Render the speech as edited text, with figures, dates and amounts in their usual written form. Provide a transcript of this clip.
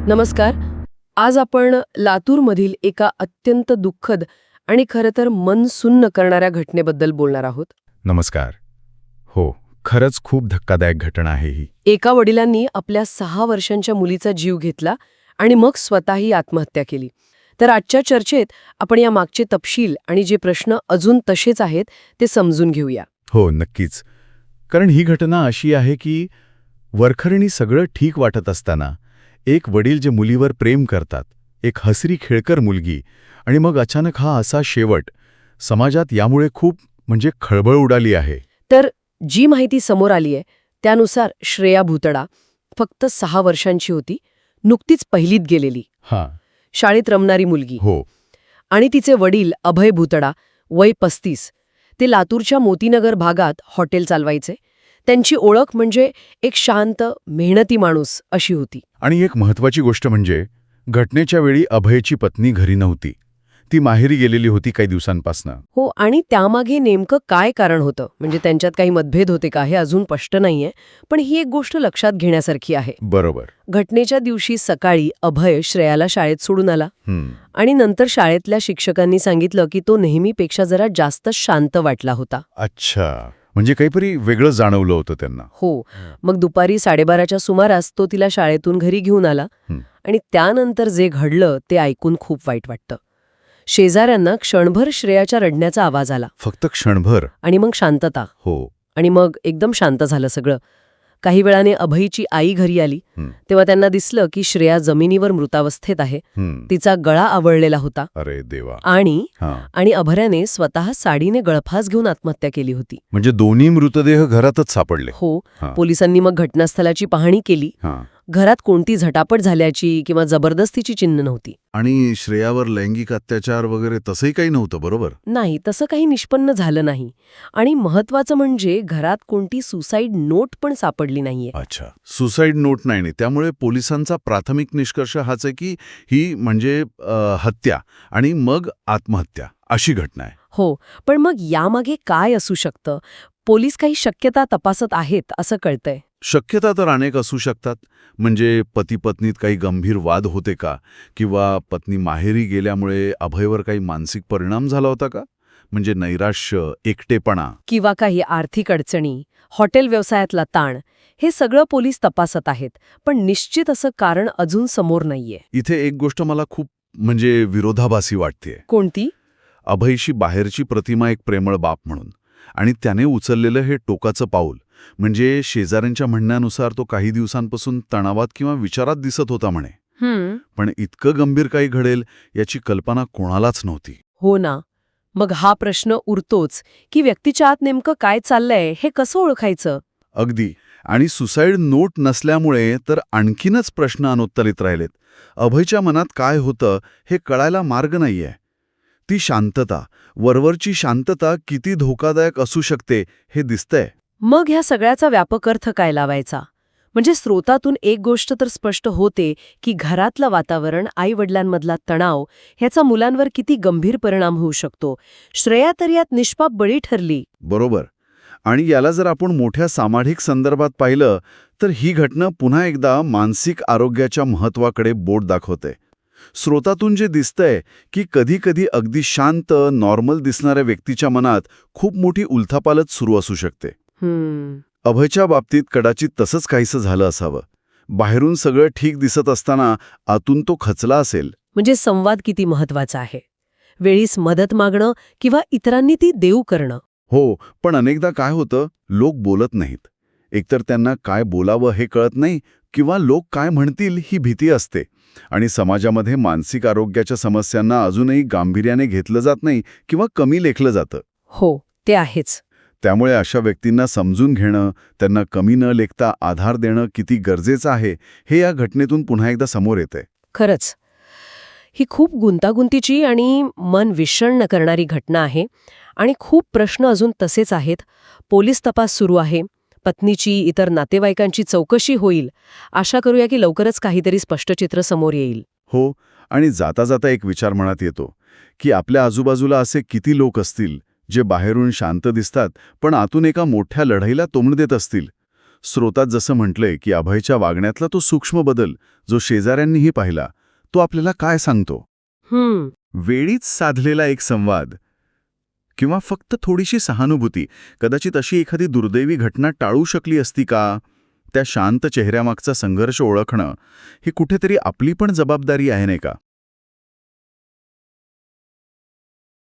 नमस्कार. आज आपण लातूरमधील एका अत्यंत दुःखद आणि खरं तर मन सुन्न करणाऱ्या घटनेबद्दल बोलणार आहोत. नमस्कार. हो, खरंच खूप धक्कादायक घटना आहे ही. एका वडिलांनी आपल्या 6 वर्षांच्या मुलीचा जीव घेतला आणि मग स्वतःही आत्महत्या केली. तर आजच्या चर्चेत आपण या मागचे तपशील आणि जे प्रश्न अजून तसेच आहेत ते समजून घेऊया. हो, नक्कीच. कारण ही घटना अशी आहे की वरखरणी सगळं ठीक वाटत असताना एक वडील जे मुलीवर प्रेम करतात, एक हसरी खेळकर मुलगी, आणि मग अचानक हा असा शेवट. समाजात यामुळे खूप खळबळ उडाली आहे. तर जी माहिती समोर आली आहे त्यानुसार श्रेया भुतडा फक्त 6 वर्षांची होती, नुकतीच पहिलीत गेलेली, हां. शाळेत रमणारी मुलगी. हो. आणि तिचे वडील अभय भुतडा, वय 35, ते लातूरच्या मोतीनगर भागात हॉटेल चालवायचे. त्यांची ओळख म्हणजे एक शांत, मेहनती माणूस अशी होती. आणि एक महत्वाची गोष्ट म्हणजे घटनेच्या वेळी अभयची पत्नी घरी नव्हती. ती माहेरी गेलेली होती काही दिवसांपासनं. हो, आणि त्यामागे नेमकं काय कारण होतं, म्हणजे त्यांच्यात काही मतभेद होते का, हे अजून स्पष्ट नाहीये. पण ही एक गोष्ट लक्षात घेण्यासारखी आहे. बरोबर. घटनेच्या दिवशी सकाळी अभय श्रेयाला शाळेत सोडून आला आणि नंतर शाळेतल्या शिक्षकांनी सांगितलं की तो नेहमीपेक्षा जरा जास्त शांत वाटला होता. अच्छा, म्हणजे काहीतरी वेगळं जाणवलं होतं त्यांना. हो. मग दुपारी 12:30च्या सुमारास तो तिला शाळेतून घरी घेऊन आला. आणि त्यानंतर जे घडलं ते ऐकून खूप वाईट वाटतं. शेजाऱ्यांना क्षणभर श्रेयाच्या रडण्याचा आवाज आला. फक्त क्षणभर. आणि मग शांतता. हो. आणि मग एकदम शांत झालं सगळं. काही वेळाने अभयची आई घरी आली. तेव्हा त्यांना दिसलं की श्रेया जमिनीवर मृतावस्थेत आहे. तिचा गळा आवळलेला होता. अरे देवा. आणि अभयाने स्वतः साडीने गळफास घेऊन आत्महत्या केली होती. म्हणजे दोन्ही मृतदेह घरातच सापडले. हो. पोलिसांनी मग घटनास्थळाची पाहणी केली. घरात कोणती झटापट झाल्याची किंवा जबरदस्तीची चिन्ह नव्हती. आणि श्रेयावर लैंगिक अत्याचार वगैरे तसंही काही नव्हतं, बरोबर? नाही, तसं काही निष्पन्न झालं नाही. आणि महत्वाचं म्हणजे घरात कोणती सुसाईड नोट पण सापडली नाहीये. अच्छा, सुसाईड नोट नाही. त्यामुळे पोलिसांचा प्राथमिक निष्कर्ष हाच आहे की ही हत्या आणि मग आत्महत्या अशी घटना आहे. हो, पण मग यामागे काय असू शकतं? पोलीस काही शक्यता तपासत आहेत असं कळतंय. शक्यता तर अनेक असू शकतात. म्हणजे पती-पत्नीत काही गंभीर वाद होते का? किंवा पत्नी माहेरी गेल्यामुळे अभयवर काही मानसिक परिणाम झाला होता का? म्हणजे नैराश्य, एकटेपणा, किंवा काही आर्थिक अडचणी, हॉटेल व्यवसायातला ताण, हे सगळं पोलीस तपासत आहेत. पण निश्चित असं कारण अजून समोर नाहीये. इथे एक गोष्ट मला खूप विरोधाभासी वाटतेय. कोणती? अभयशी बाहेरची प्रतिमा एक प्रेमळ बाप म्हणून, आणि त्याने उचललेलं हे टोकाचं पाऊल. म्हणजे शेजाऱ्यांच्या म्हणण्यानुसार तो काही दिवसांपासून तणावात किंवा विचारात दिसत होता म्हणे. पण इतकं गंभीर काही घडेल याची कल्पना कोणालाच नव्हती. हो ना. मग हा प्रश्न उरतोच की व्यक्तीच्या आत नेमकं काय चाललंय हे कसं ओळखायचं? अगदी. आणि सुसाईड नोट नसल्यामुळे तर आणखीनच प्रश्न अनुत्तरित राहिलेत. अभयच्या मनात काय होतं हे कळायला मार्ग नाहीये. ती शांतता, वरवरची शांतता किती धोकादायक असू शकते हे दिसतंय. मग ह्या सगळ्याचा व्यापक अर्थ काय लावायचा? म्हणजे स्रोतातून एक गोष्ट तर स्पष्ट होते की घरातलं वातावरण, आई-वडिलांमधला तणाव, ह्याचा मुलांवर किती गंभीर परिणाम होऊ शकतो. श्रेया तर यात निष्पाप बळी ठरली. बरोबर. आणि याला जर आपण मोठ्या सामाजिक संदर्भात पाहिलं तर ही घटना पुन्हा एकदा मानसिक आरोग्याच्या महत्वाकडे बोट दाखवते. स्रोतातून जे दिसतंय की कधी-कधी अगदी शांत, नॉर्मल दिसणाऱ्या व्यक्तीच्या मनात खूप मोठी उलथापालथ सुरू असू शकते. अभयच्या बाबतीत कदाचित तसंच काहीसं झालं असावं. बाहेरून सगळं ठीक दिसत असताना आतून तो खचला असेल. म्हणजे संवाद किती महत्वाचा आहे. वेळीच मदत मागणं किंवा इतरांनी ती देऊ करणं. हो, पण अनेकदा काय होतं, लोक बोलत नाहीत. एकतर त्यांना काय बोलावं हे कळत नाही, किंवा लोक काय म्हणतील ही भीती असते. आणि समाजामध्ये मानसिक आरोग्याच्या समस्यांना अजूनही गांभीर्याने घेतलं जात नाही किंवा कमी लेखलं जातं. हो, ते आहेच. त्यामुळे अशा व्यक्तींना समजून घेणं, त्यांना कमी न लेखता आधार देणं किती गरजेचं आहे हे या घटनेतून पुन्हा एकदा समोर येतंय. खरंच. ही खूप गुंतागुंतीची आणि मन विषण्ण करणारी घटना आहे. आणि खूप प्रश्न अजून तसेच आहेत. पोलीस तपास सुरू आहे. पत्नीची, इतर नातेवाईकांची चौकशी होईल. आशा करूया की लवकरच काहीतरी स्पष्ट चित्र समोर येईल. हो, आणि जाता जाता एक विचार मनात येतो की आपल्या आजूबाजूला असे किती लोक असतील जे बाहेरून शांत दिसतात पण आतून एका मोठ्या लढाईला तोंड देत असतील. स्रोतात जसं म्हटलंय की अभयच्या वागण्यातला तो सूक्ष्म बदल जो शेजाऱ्यांनीही पाहिला तो आपल्याला काय सांगतो? वेळीच साधलेला एक संवाद किंवा फक्त थोडीशी सहानुभूती कदाचित अशी एखादी दुर्दैवी घटना टाळू शकली असती का? त्या शांत चेहऱ्यामागचा संघर्ष ओळखणं ही कुठेतरी आपली पण जबाबदारी आहे नाही का?